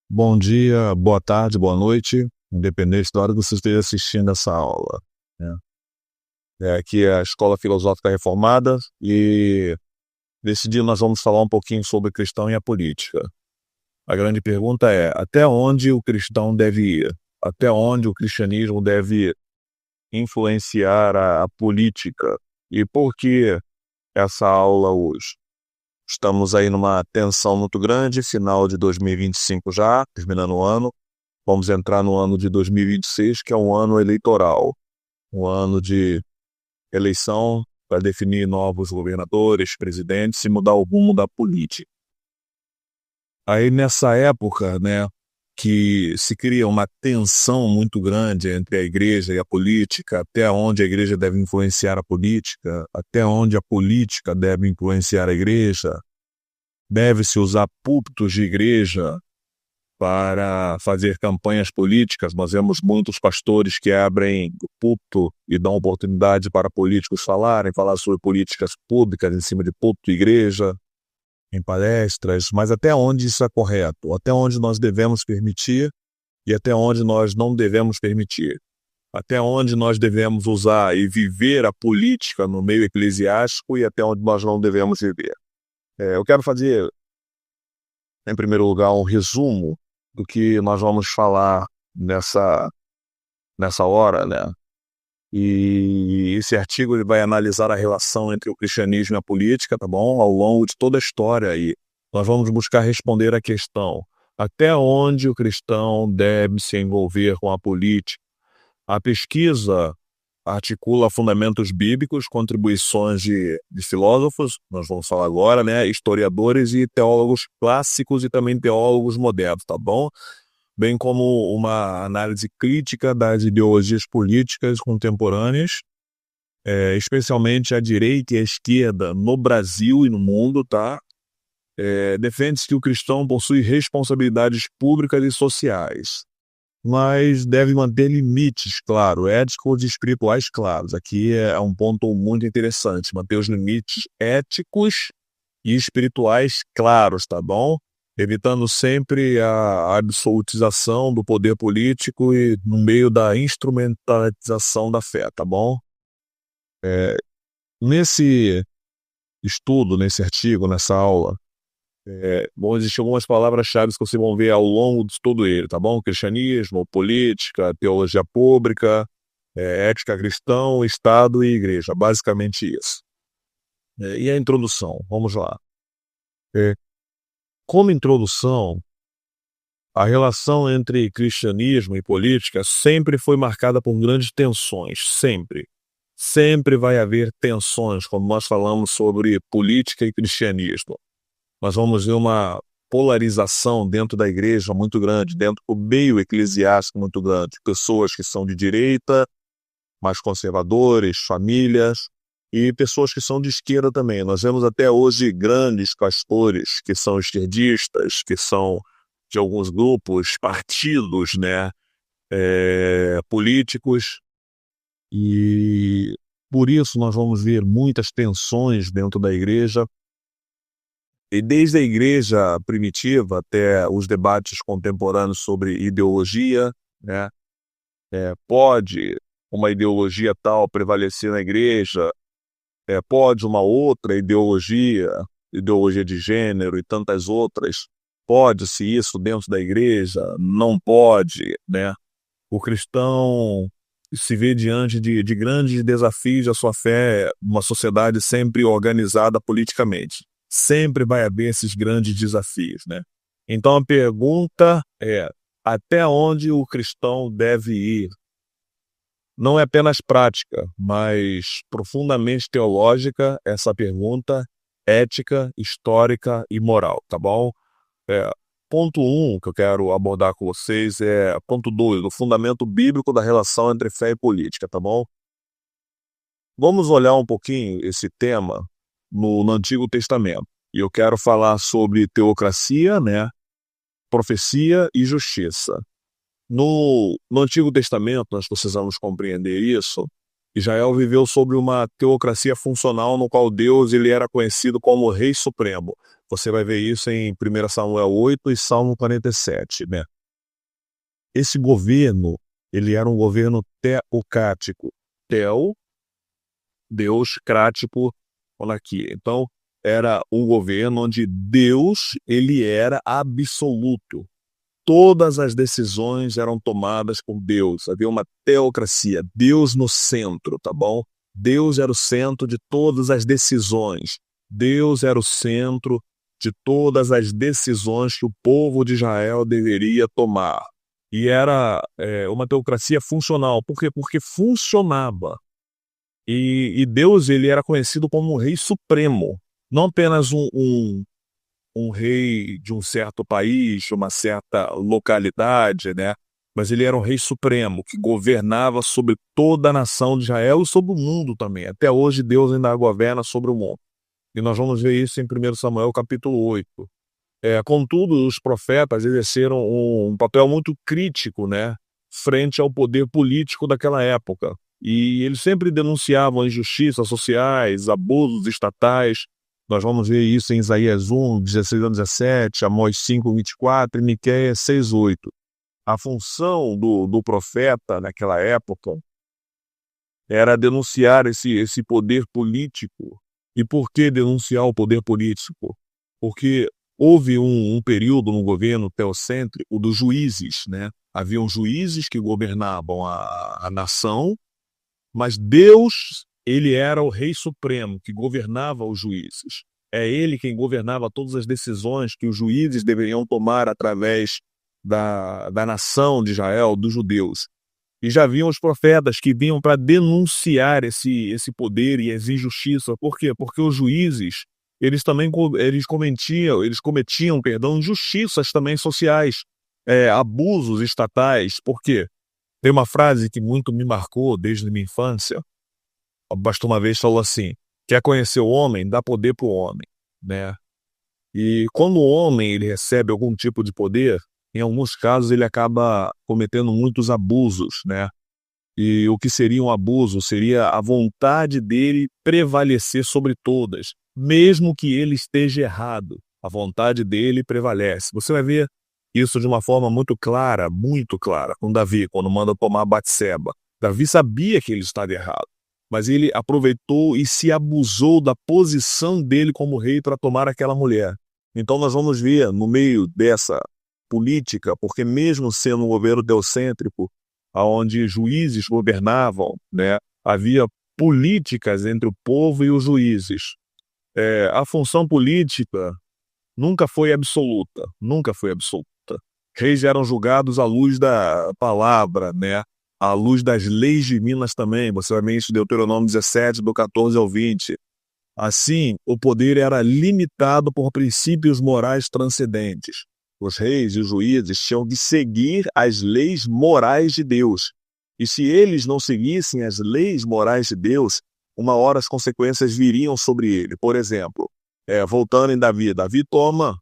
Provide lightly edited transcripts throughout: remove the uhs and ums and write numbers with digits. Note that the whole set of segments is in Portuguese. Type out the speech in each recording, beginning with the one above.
Bom dia, boa tarde, boa noite, independente da hora que você esteja assistindo essa aula, né? Aqui é a Escola Filosófica Reformada e nesse dia nós vamos falar um pouquinho sobre o cristão e a política. A grande pergunta é: até onde o cristão deve ir? Até onde o cristianismo deve influenciar a política? E por que essa aula hoje? Estamos aí numa tensão muito grande, final de 2025 já, terminando o ano. Vamos entrar no ano de 2026, que é um ano eleitoral, um ano de eleição para definir novos governadores, presidentes e mudar o rumo da política. Aí nessa época, né, que se cria uma tensão muito grande entre a igreja e a política, até onde a igreja deve influenciar a política, até onde a política deve influenciar a igreja, deve-se usar púlpitos de igreja para fazer campanhas políticas. Nós vemos muitos pastores que abrem o púlpito e dão oportunidade para políticos falar sobre políticas públicas em cima de púlpito de igreja, em palestras, mas até onde isso é correto? Até onde nós devemos permitir e até onde nós não devemos permitir? Até onde nós devemos usar e viver a política no meio eclesiástico e até onde nós não devemos viver? Eu quero fazer, em primeiro lugar, um resumo do que nós vamos falar nessa hora, né? E esse artigo ele vai analisar a relação entre o cristianismo e a política, tá bom? Ao longo de toda a história aí. Nós vamos buscar responder a questão: até onde o cristão deve se envolver com a política? A pesquisa articula fundamentos bíblicos, contribuições de filósofos, nós vamos falar agora, né? Historiadores e teólogos clássicos e também teólogos modernos, tá bom? Bem como uma análise crítica das ideologias políticas contemporâneas, especialmente a direita e a esquerda no Brasil e no mundo, tá? Defende-se que o cristão possui responsabilidades públicas e sociais, mas deve manter limites, claro, éticos e espirituais claros. Aqui é um ponto muito interessante, manter os limites éticos e espirituais claros, tá bom? Evitando sempre a absolutização do poder político e no meio da instrumentalização da fé, tá bom? Nesse estudo, nesse artigo, nessa aula, vão existir algumas palavras-chave que vocês vão ver ao longo de todo ele, tá bom? Cristianismo, política, teologia pública, ética cristã, Estado e igreja, basicamente isso. E a introdução, vamos lá. Como introdução, a relação entre cristianismo e política sempre foi marcada por grandes tensões, sempre. Sempre vai haver tensões quando nós falamos sobre política e cristianismo. Nós vamos ver uma polarização dentro da igreja muito grande, dentro do meio eclesiástico muito grande. Pessoas que são de direita, mais conservadores, famílias, e pessoas que são de esquerda também. Nós vemos até hoje grandes pastores que são esquerdistas, que são de alguns grupos, partidos, né, políticos, e por isso nós vamos ver muitas tensões dentro da igreja. E desde a igreja primitiva até os debates contemporâneos sobre ideologia, né, pode uma ideologia tal prevalecer na igreja, pode uma outra ideologia, ideologia de gênero e tantas outras, pode-se isso dentro da igreja? Não pode, né? O cristão se vê diante de grandes desafios da sua fé, uma sociedade sempre organizada politicamente. Sempre vai haver esses grandes desafios, né? Então a pergunta é: até onde o cristão deve ir? Não é apenas prática, mas profundamente teológica essa pergunta, ética, histórica e moral, tá bom? Ponto 1 que eu quero abordar com vocês é ponto 2, o fundamento bíblico da relação entre fé e política, tá bom? Vamos olhar um pouquinho esse tema no Antigo Testamento. E eu quero falar sobre teocracia, né? Profecia e justiça. No Antigo Testamento, nós precisamos compreender isso. Israel viveu sobre uma teocracia funcional no qual Deus ele era conhecido como Rei Supremo. Você vai ver isso em 1 Samuel 8 e Salmo 47, né? Esse governo, ele era um governo teocrático. Teo, Deus, crático, monarquia. Então, era um governo onde Deus, ele era absoluto. Todas as decisões eram tomadas por Deus. Havia uma teocracia, Deus no centro, tá bom? Deus era o centro de todas as decisões. Deus era o centro de todas as decisões que o povo de Israel deveria tomar. E era uma teocracia funcional. Por quê? Porque funcionava. E Deus, ele era conhecido como um rei supremo. Não apenas um rei de um certo país, de uma certa localidade, né? Mas ele era um rei supremo, que governava sobre toda a nação de Israel e sobre o mundo também. Até hoje Deus ainda governa sobre o mundo. E nós vamos ver isso em 1 Samuel capítulo 8. Contudo, os profetas exerceram um papel muito crítico, né? Frente ao poder político daquela época. E eles sempre denunciavam injustiças sociais, abusos estatais. Nós vamos ver isso em Isaías 1, 16 a 17, Amós 5, 24 e Miqueias 6, 8. A função do profeta naquela época era denunciar esse poder político. E por que denunciar o poder político? Porque houve um período no governo teocêntrico dos juízes, né? Haviam juízes que governavam a nação, mas Deus, ele era o rei supremo que governava os juízes. É ele quem governava todas as decisões que os juízes deveriam tomar através da nação de Israel, dos judeus. E já haviam os profetas que vinham para denunciar esse poder e essa injustiça. Por quê? Porque os juízes, eles também cometiam, injustiças também sociais, abusos estatais. Por quê? Tem uma frase que muito me marcou desde a minha infância. O pastor uma vez falou assim: quer conhecer o homem, dá poder para o homem, né? E quando o homem ele recebe algum tipo de poder, em alguns casos ele acaba cometendo muitos abusos, né? E o que seria um abuso seria a vontade dele prevalecer sobre todas, mesmo que ele esteja errado. A vontade dele prevalece. Você vai ver isso de uma forma muito clara com Davi, quando manda tomar Batseba. Davi sabia que ele estava errado, mas ele aproveitou e se abusou da posição dele como rei para tomar aquela mulher. Então nós vamos ver no meio dessa política, porque mesmo sendo um governo teocêntrico, onde juízes governavam, né, havia políticas entre o povo e os juízes. A função política nunca foi absoluta, nunca foi absoluta. Reis eram julgados à luz da palavra, né, à luz das leis divinas também. Você vai ver isso em Deuteronômio 17, do 14 ao 20. Assim, o poder era limitado por princípios morais transcendentes. Os reis e os juízes tinham de seguir as leis morais de Deus. E se eles não seguissem as leis morais de Deus, uma hora as consequências viriam sobre ele. Por exemplo, voltando em Davi, Davi toma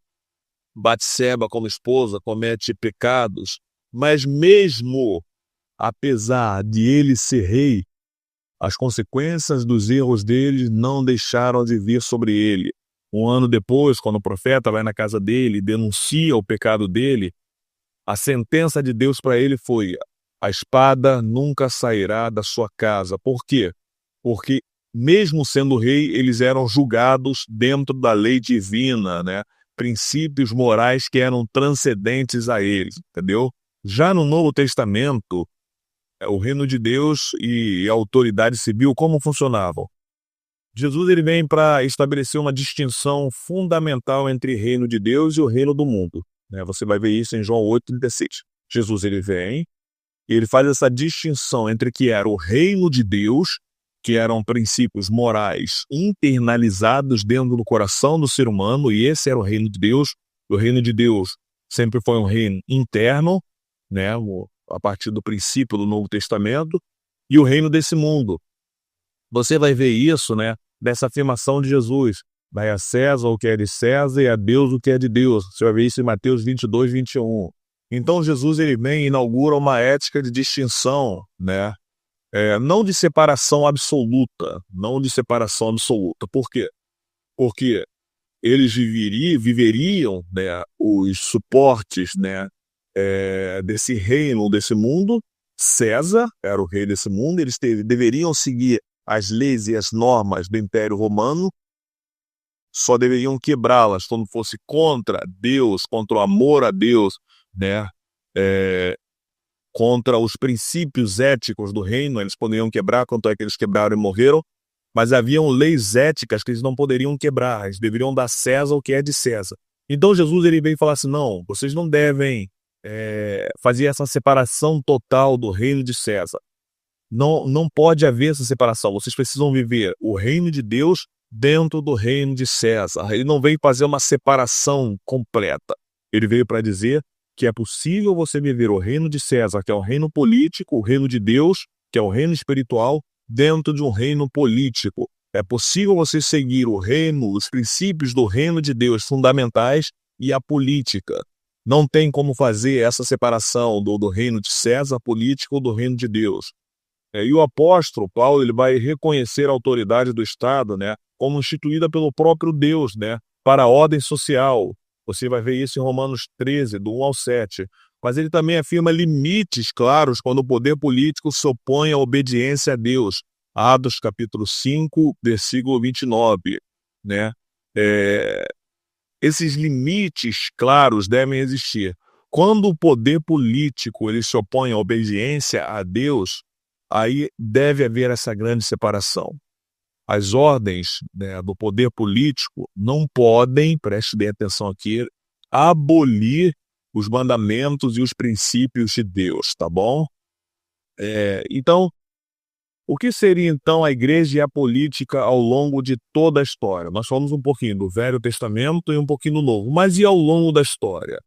Batseba como esposa, comete pecados, mas mesmo apesar de ele ser rei, as consequências dos erros dele não deixaram de vir sobre ele. Um ano depois, quando o profeta vai na casa dele e denuncia o pecado dele, a sentença de Deus para ele foi: a espada nunca sairá da sua casa. Por quê? Porque, mesmo sendo rei, eles eram julgados dentro da lei divina, né? Princípios morais que eram transcendentes a eles, entendeu? Já no Novo Testamento, o reino de Deus e a autoridade civil, como funcionavam? Jesus ele vem para estabelecer uma distinção fundamental entre o reino de Deus e o reino do mundo, né? Você vai ver isso em João 8,36. Jesus ele vem e ele faz essa distinção entre que era o reino de Deus, que eram princípios morais internalizados dentro do coração do ser humano, e esse era o reino de Deus. O reino de Deus sempre foi um reino interno, né? A partir do princípio do Novo Testamento, e o reino desse mundo. Você vai ver isso, né, dessa afirmação de Jesus: dai a César o que é de César e a Deus o que é de Deus. Você vai ver isso em Mateus 22, 21. Então Jesus ele vem e inaugura uma ética de distinção, né? Não de separação absoluta, não de separação absoluta. Por quê? Porque eles viveriam, né, os suportes, né, desse reino, desse mundo. César era o rei desse mundo, eles deveriam seguir as leis e as normas do Império Romano, só deveriam quebrá-las quando fosse contra Deus, contra o amor a Deus, né, contra os princípios éticos do reino. Eles poderiam quebrar, quanto é que eles quebraram e morreram, mas haviam leis éticas que eles não poderiam quebrar, eles deveriam dar a César o que é de César. Então Jesus ele veio falar assim, não, vocês não devem fazer essa separação total do reino de César. Não pode haver essa separação, vocês precisam viver o reino de Deus dentro do reino de César. Ele não veio fazer uma separação completa, ele veio para dizer que é possível você viver o reino de César, que é o reino político, o reino de Deus, que é o reino espiritual, dentro de um reino político. É possível você seguir o reino, os princípios do reino de Deus fundamentais e a política. Não tem como fazer essa separação do reino de César político ou do reino de Deus. E o apóstolo Paulo ele vai reconhecer a autoridade do Estado, né, como instituída pelo próprio Deus, né, para a ordem social. Você vai ver isso em Romanos 13, do 1 ao 7. Mas ele também afirma limites claros quando o poder político se opõe à obediência a Deus. Atos capítulo 5, versículo 29. Né? Esses limites claros devem existir. Quando o poder político ele se opõe à obediência a Deus, aí deve haver essa grande separação. As ordens, né, do poder político não podem, preste bem atenção aqui, abolir os mandamentos e os princípios de Deus, tá bom? Então, o que seria então a igreja e a política ao longo de toda a história? Nós falamos um pouquinho do Velho Testamento e um pouquinho do Novo, mas e ao longo da história?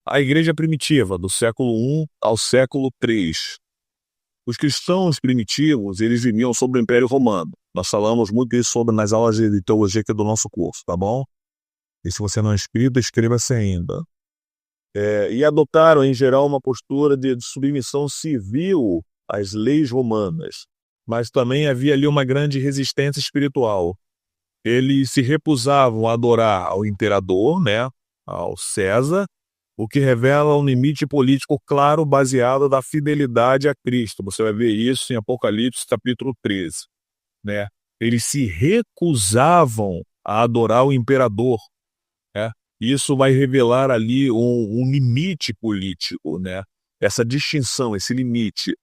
A igreja primitiva, do século I ao século III. Os cristãos primitivos, eles viviam sob o Império Romano. Nós falamos muito isso nas aulas de teologia aqui do nosso curso, tá bom? E se você não é inscrito, inscreva-se ainda. E adotaram, em geral, uma postura de submissão civil às leis romanas. Mas também havia ali uma grande resistência espiritual. Eles se recusavam a adorar ao imperador, né, ao César, o que revela um limite político claro baseado na fidelidade a Cristo. Você vai ver isso em Apocalipse capítulo 13. Né? Eles se recusavam a adorar o imperador. Né? Isso vai revelar ali um limite político, né? Essa distinção, esse limite.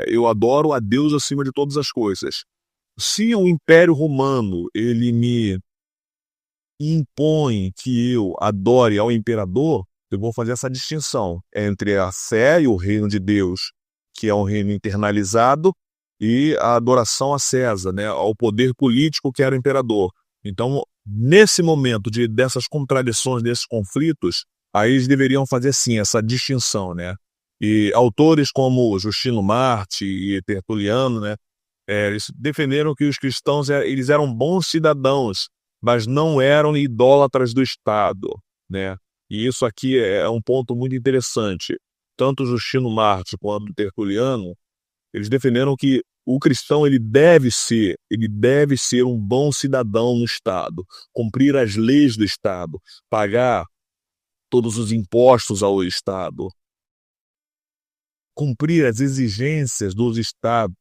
Eu adoro a Deus acima de todas as coisas. Se o Império Romano ele me impõe que eu adore ao imperador, eu vou fazer essa distinção entre a fé e o reino de Deus, que é um reino internalizado, e a adoração a César, né, ao poder político que era o imperador. Então, nesse momento dessas contradições, desses conflitos, aí eles deveriam fazer sim essa distinção, né? E autores como Justino Marte e Tertuliano, né, eles defenderam que os cristãos eles eram bons cidadãos, mas não eram idólatras do Estado, né? E isso aqui é um ponto muito interessante. Tanto Justino Marte quanto Tertuliano, eles defenderam que o cristão ele deve ser um bom cidadão no Estado, cumprir as leis do Estado, pagar todos os impostos ao Estado, cumprir as exigências do Estado,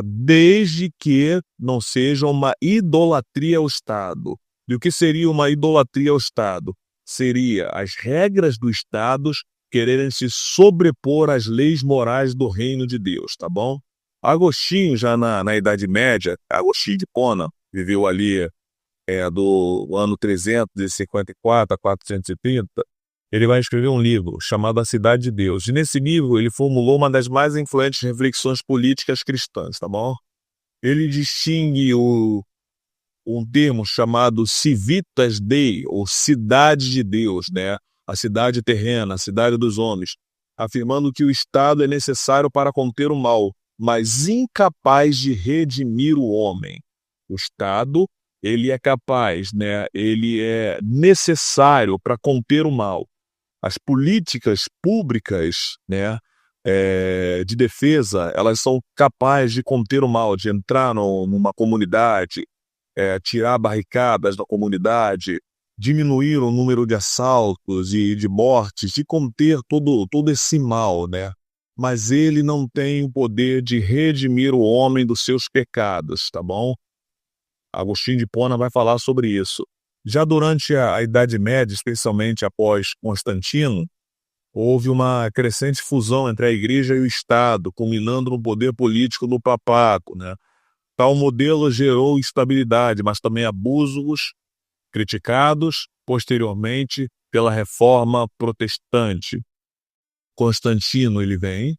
desde que não seja uma idolatria ao Estado. E o que seria uma idolatria ao Estado? Seria as regras do Estado quererem se sobrepor às leis morais do reino de Deus, tá bom? Agostinho, já na Idade Média, Agostinho de Hipona, viveu ali do ano 354 a 430, ele vai escrever um livro chamado A Cidade de Deus. E nesse livro ele formulou uma das mais influentes reflexões políticas cristãs, tá bom? Ele distingue um termo chamado civitas Dei, ou cidade de Deus, né? A cidade terrena, a cidade dos homens, afirmando que o Estado é necessário para conter o mal, mas incapaz de redimir o homem. O Estado, ele é capaz, né? Ele é necessário para conter o mal. As políticas públicas, né, de defesa, elas são capazes de conter o mal, de entrar numa comunidade tirar barricadas da comunidade, diminuir o número de assaltos e de mortes, de conter todo esse mal, né? Mas ele não tem o poder de redimir o homem dos seus pecados, tá bom? Agostinho de Hipona vai falar sobre isso. Já durante a Idade Média, especialmente após Constantino, houve uma crescente fusão entre a Igreja e o Estado, culminando no poder político do papado, né? Tal modelo gerou instabilidade, mas também abusos criticados posteriormente pela Reforma Protestante. Constantino ele vem,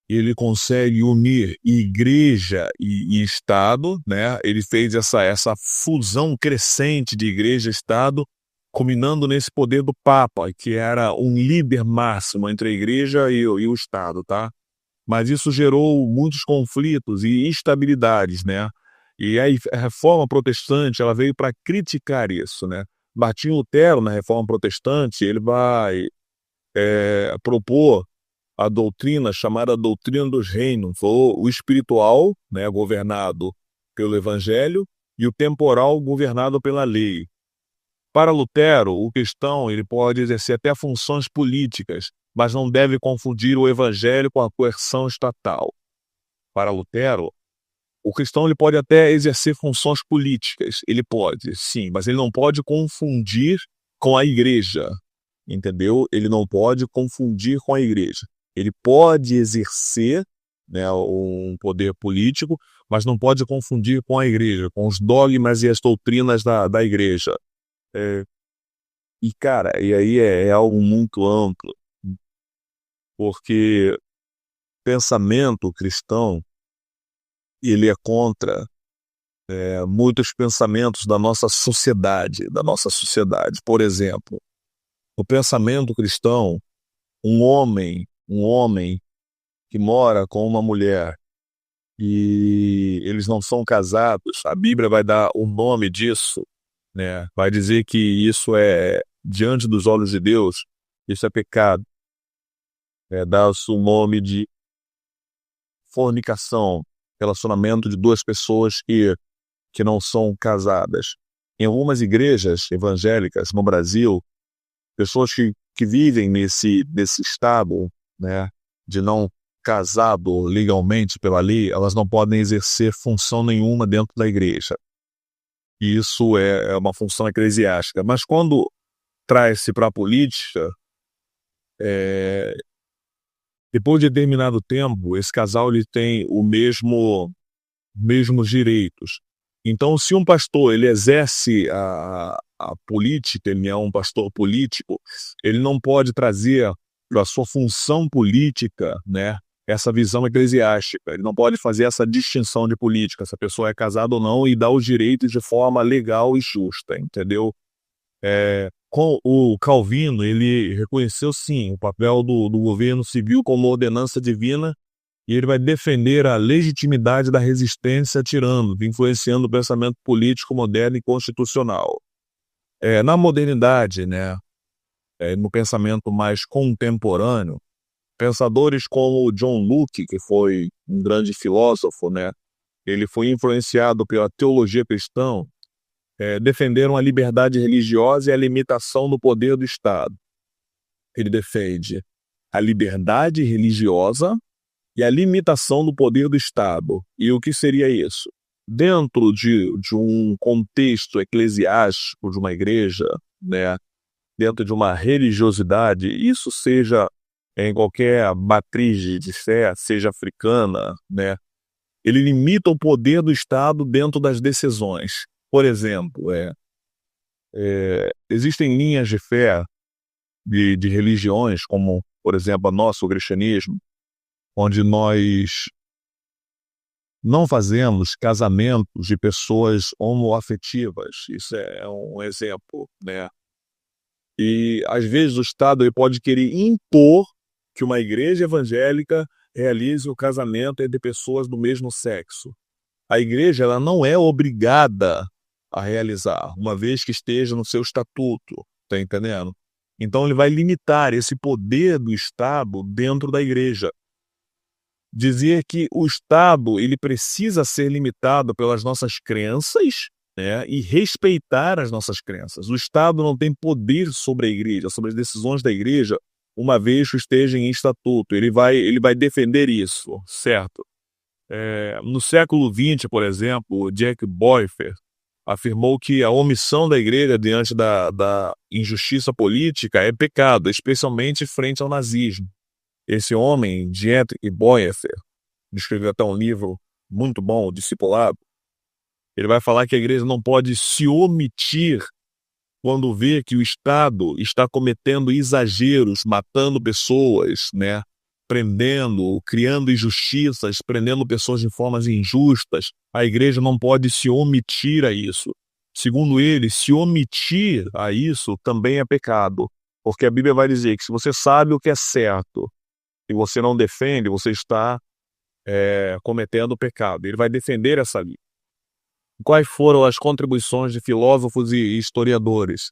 ele consegue unir igreja e Estado, né? Ele fez essa fusão crescente de igreja e Estado, culminando nesse poder do Papa, que era um líder máximo entre a igreja e o Estado, tá? Mas isso gerou muitos conflitos e instabilidades, né? E aí a Reforma Protestante ela veio para criticar isso, né? Martinho Lutero, na Reforma Protestante, ele vai propor a doutrina chamada doutrina dos reinos, ou o espiritual, né, governado pelo Evangelho, e o temporal governado pela lei. Para Lutero, o cristão ele pode exercer até funções políticas, mas não deve confundir o Evangelho com a coerção estatal. Para Lutero, o cristão ele pode até exercer funções políticas, ele pode, sim, mas ele não pode confundir com a igreja, entendeu? Ele não pode confundir com a igreja. Ele pode exercer, né, um poder político, mas não pode confundir com a igreja, com os dogmas e as doutrinas da igreja. Cara, e aí é algo muito amplo, porque pensamento cristão, ele é contra muitos pensamentos da nossa sociedade, Por exemplo, o pensamento cristão, um homem que mora com uma mulher e eles não são casados, a Bíblia vai dar o nome disso, né? Vai dizer que isso é diante dos olhos de Deus, isso é pecado. Dá-se o nome de fornicação, relacionamento de duas pessoas que não são casadas. Em algumas igrejas evangélicas no Brasil, pessoas que vivem nesse estado, né, de não casado legalmente pela lei, elas não podem exercer função nenhuma dentro da igreja. E isso é uma função eclesiástica. Mas quando traz-se para a política, depois de determinado tempo, esse casal ele tem mesmos direitos. Então, se um pastor ele exerce a política, ele é um pastor político, ele não pode trazer para a sua função política, né, essa visão eclesiástica. Ele não pode fazer essa distinção de política, se a pessoa é casada ou não, e dar os direitos de forma legal e justa, entendeu? Com o Calvino, ele reconheceu sim o papel do governo civil como ordenança divina, e ele vai defender a legitimidade da resistência a tiranos, influenciando o pensamento político moderno e constitucional. Na modernidade, né, no pensamento mais contemporâneo, pensadores como John Locke, que foi um grande filósofo, né, ele foi influenciado pela teologia cristã, defenderam a liberdade religiosa e a limitação do poder do Estado. Ele defende a liberdade religiosa e a limitação do poder do Estado. E o que seria isso? Dentro de um contexto eclesiástico de uma igreja, né, dentro de uma religiosidade, isso seja em qualquer matriz de fé, seja africana, né, ele limita o poder do Estado dentro das decisões. Por exemplo, existem linhas de fé de religiões, como, por exemplo, a nossa, o cristianismo, onde nós não fazemos casamentos de pessoas homoafetivas. Isso é um exemplo, né? E, às vezes, o Estado ele pode querer impor que uma igreja evangélica realize o casamento entre pessoas do mesmo sexo. A igreja ela não é obrigada a realizar, uma vez que esteja no seu estatuto, tá entendendo? Então ele vai limitar esse poder do Estado dentro da igreja. Dizer que o Estado ele precisa ser limitado pelas nossas crenças, né, e respeitar as nossas crenças. O Estado não tem poder sobre a igreja, sobre as decisões da igreja, uma vez que esteja em estatuto. Ele vai defender isso, certo? No século XX, por exemplo, Jack Boifer afirmou que a omissão da igreja diante da injustiça política é pecado, especialmente frente ao nazismo. Esse homem, Jack Boifer, escreveu até um livro muito bom, Discipulado. Ele vai falar que a igreja não pode se omitir quando vê que o Estado está cometendo exageros, matando pessoas, né? Prendendo, criando injustiças, prendendo pessoas de formas injustas. A igreja não pode se omitir a isso. Segundo ele, se omitir a isso também é pecado, porque a Bíblia vai dizer que se você sabe o que é certo e você não defende, você está cometendo pecado. Ele vai defender essa linha. Quais foram as contribuições de filósofos e historiadores?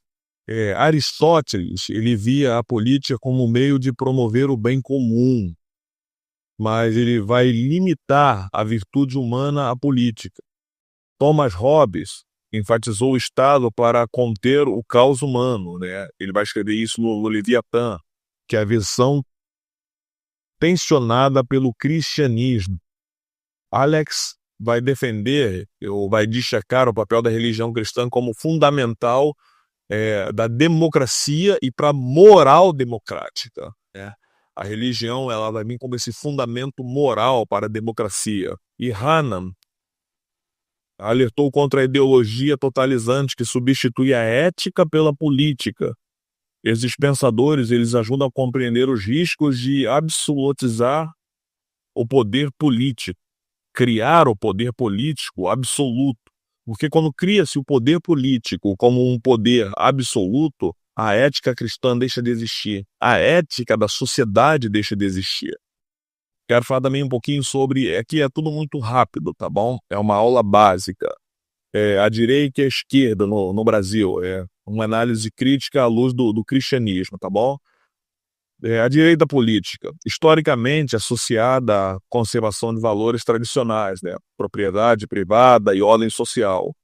Aristóteles, ele via a política como um meio de promover o bem comum, mas ele vai limitar a virtude humana à política. Thomas Hobbes enfatizou o Estado para conter o caos humano, né? Ele vai escrever isso no Leviatã, que é a visão tensionada pelo cristianismo. Alex vai defender, ou vai destacar o papel da religião cristã como fundamental da democracia e para a moral democrática. Né? A religião ela vai vir como esse fundamento moral para a democracia. E Hannam alertou contra a ideologia totalizante que substitui a ética pela política. Esses pensadores eles ajudam a compreender os riscos de absolutizar o poder político, criar o poder político absoluto. Porque quando cria-se o poder político como um poder absoluto, a ética cristã deixa de existir. A ética da sociedade deixa de existir. Quero falar também um pouquinho sobre... Aqui é tudo muito rápido, tá bom? É uma aula básica. A direita e a esquerda no Brasil. É uma análise crítica à luz do cristianismo, tá bom? A direita política, historicamente associada à conservação de valores tradicionais, né? Propriedade privada e ordem social.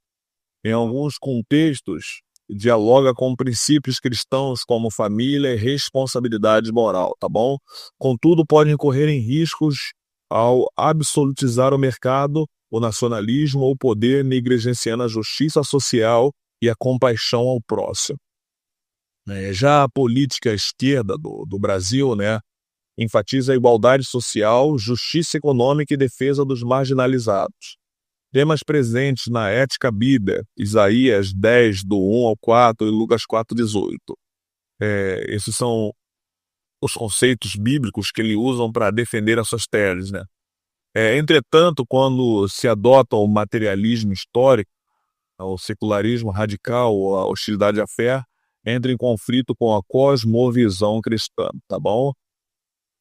Em alguns contextos, dialoga com princípios cristãos como família e responsabilidade moral, tá bom? Contudo, podem incorrer em riscos ao absolutizar o mercado, o nacionalismo ou o poder, negligenciando a justiça social e a compaixão ao próximo. Já a política esquerda do Brasil, né, enfatiza a igualdade social, justiça econômica e defesa dos marginalizados. Temas presentes na ética bíblica, Isaías 10, do 1 ao 4 e Lucas 4, 18. Esses são os conceitos bíblicos que ele usam para defender as suas teses, né? Entretanto, quando se adota o materialismo histórico, o secularismo radical, a hostilidade à fé, entra em conflito com a cosmovisão cristã, tá bom?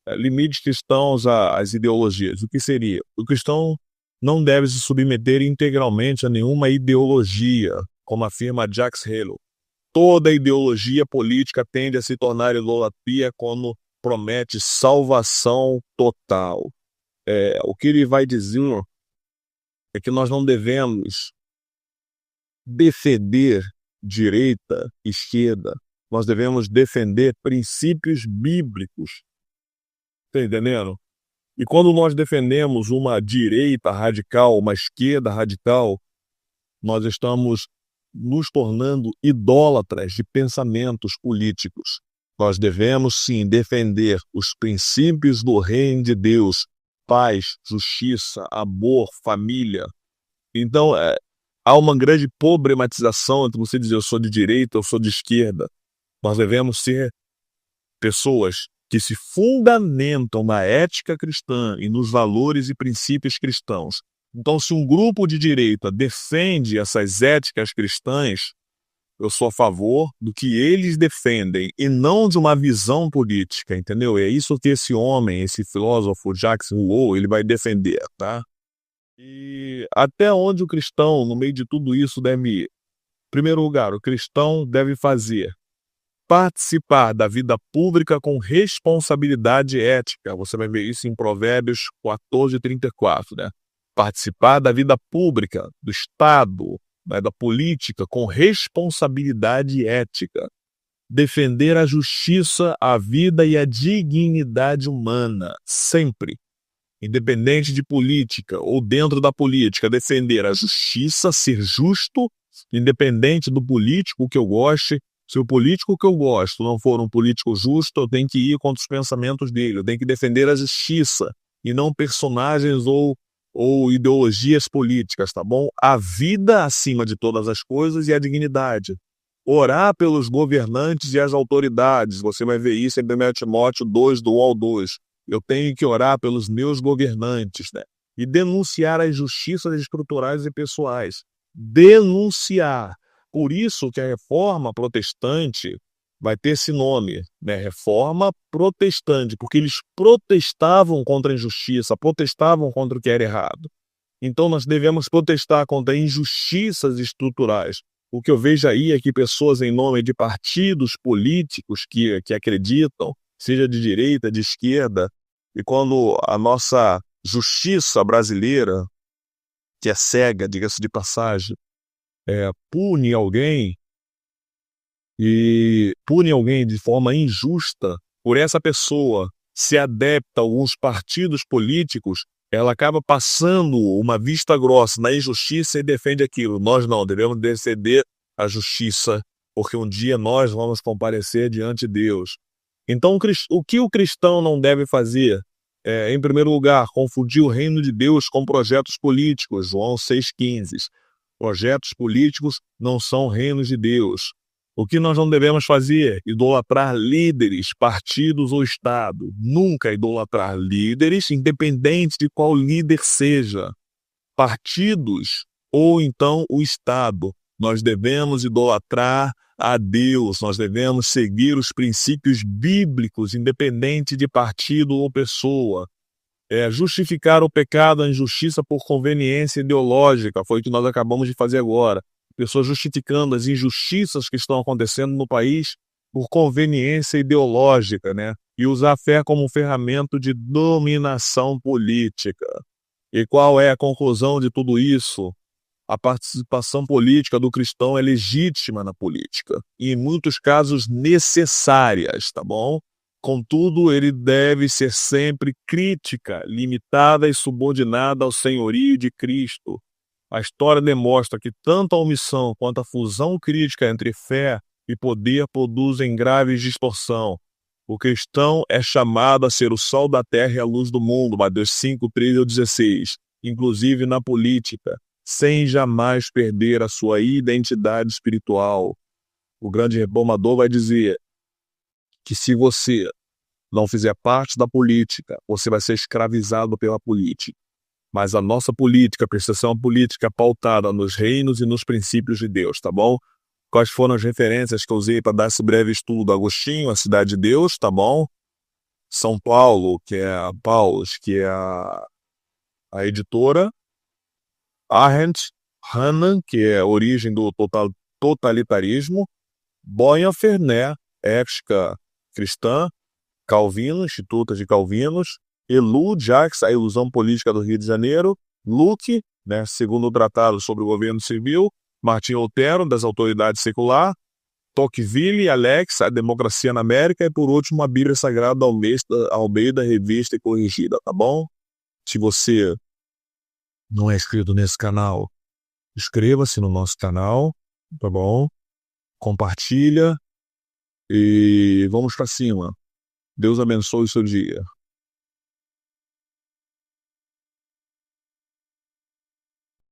Limites cristãos às ideologias. O que seria? O cristão não deve se submeter integralmente a nenhuma ideologia, como afirma Jacques Ellul. Toda ideologia política tende a se tornar idolatria quando promete salvação total. O que ele vai dizer é que nós não devemos defender direita, esquerda. Nós devemos defender princípios bíblicos. Está entendendo? E quando nós defendemos uma direita radical, uma esquerda radical, nós estamos nos tornando idólatras de pensamentos políticos. Nós devemos, sim, defender os princípios do reino de Deus, paz, justiça, amor, família. Então, há uma grande problematização entre você dizer eu sou de direita, eu sou de esquerda. Nós devemos ser pessoas que se fundamentam na ética cristã e nos valores e princípios cristãos. Então, se um grupo de direita defende essas éticas cristãs, eu sou a favor do que eles defendem e não de uma visão política, entendeu? É isso que esse homem, esse filósofo Jacques Ellul, ele vai defender, tá? E até onde o cristão, no meio de tudo isso, deve ir? Em primeiro lugar, o cristão deve participar da vida pública com responsabilidade ética. Você vai ver isso em Provérbios 14, 34, né? Participar da vida pública, do Estado, né, da política com responsabilidade ética. Defender a justiça, a vida e a dignidade humana, sempre. Independente de política ou dentro da política, defender a justiça, ser justo, independente do político que eu goste. Se o político que eu gosto não for um político justo, eu tenho que ir contra os pensamentos dele, eu tenho que defender a justiça e não personagens ou ideologias políticas, tá bom? A vida acima de todas as coisas e a dignidade. Orar pelos governantes e as autoridades, você vai ver isso em 1 Timóteo 2, do 1 ao 2. Eu tenho que orar pelos meus governantes, né? E denunciar as injustiças estruturais e pessoais. Denunciar. Por isso que a reforma protestante vai ter esse nome, né? Reforma protestante, porque eles protestavam contra a injustiça, protestavam contra o que era errado. Então nós devemos protestar contra injustiças estruturais. O que eu vejo aí é que pessoas em nome de partidos políticos que acreditam, seja de direita, de esquerda, e quando a nossa justiça brasileira, que é cega, diga-se de passagem, pune alguém de forma injusta, por essa pessoa se adepta a alguns partidos políticos, ela acaba passando uma vista grossa na injustiça e defende aquilo. Nós não, devemos defender a justiça, porque um dia nós vamos comparecer diante de Deus. Então, o que o cristão não deve fazer? Em primeiro lugar, confundir o reino de Deus com projetos políticos, João 6,15. Projetos políticos não são reinos de Deus. O que nós não devemos fazer? Idolatrar líderes, partidos ou Estado. Nunca idolatrar líderes, independente de qual líder seja. Partidos ou então o Estado. Nós devemos idolatrar a Deus, nós devemos seguir os princípios bíblicos, independente de partido ou pessoa. Justificar o pecado, a injustiça por conveniência ideológica, foi o que nós acabamos de fazer agora. Pessoas justificando as injustiças que estão acontecendo no país por conveniência ideológica, né? E usar a fé como um ferramenta de dominação política. E qual é a conclusão de tudo isso? A participação política do cristão é legítima na política e, em muitos casos, necessárias, tá bom? Contudo, ele deve ser sempre crítica, limitada e subordinada ao senhorio de Cristo. A história demonstra que tanto a omissão quanto a fusão crítica entre fé e poder produzem grave distorção. O cristão é chamado a ser o sol da terra e a luz do mundo, Mateus 5, 13 ao 16, inclusive na política, sem jamais perder a sua identidade espiritual. O grande reformador vai dizer que se você não fizer parte da política, você vai ser escravizado pela política. Mas a nossa política precisa ser uma política pautada nos reinos e nos princípios de Deus, tá bom? Quais foram as referências que eu usei para dar esse breve estudo? Agostinho, a Cidade de Deus, tá bom? São Paulo, que é a Paulus, que é a editora. Arendt, Hannah, que é a origem do totalitarismo. Bonhoeffer, né? Ética cristã. Calvino, Instituto de Calvinos. Elu, Jacques, a ilusão política do Rio de Janeiro. Luke, né? Segundo o Tratado sobre o Governo Civil. Martim Lutero, das autoridades secular. Tocqueville e Alex, a democracia na América. E por último, a Bíblia Sagrada Almeida, revista e corrigida, tá bom? Se você não é inscrito nesse canal, inscreva-se no nosso canal, tá bom? Compartilha e vamos pra cima. Deus abençoe o seu dia.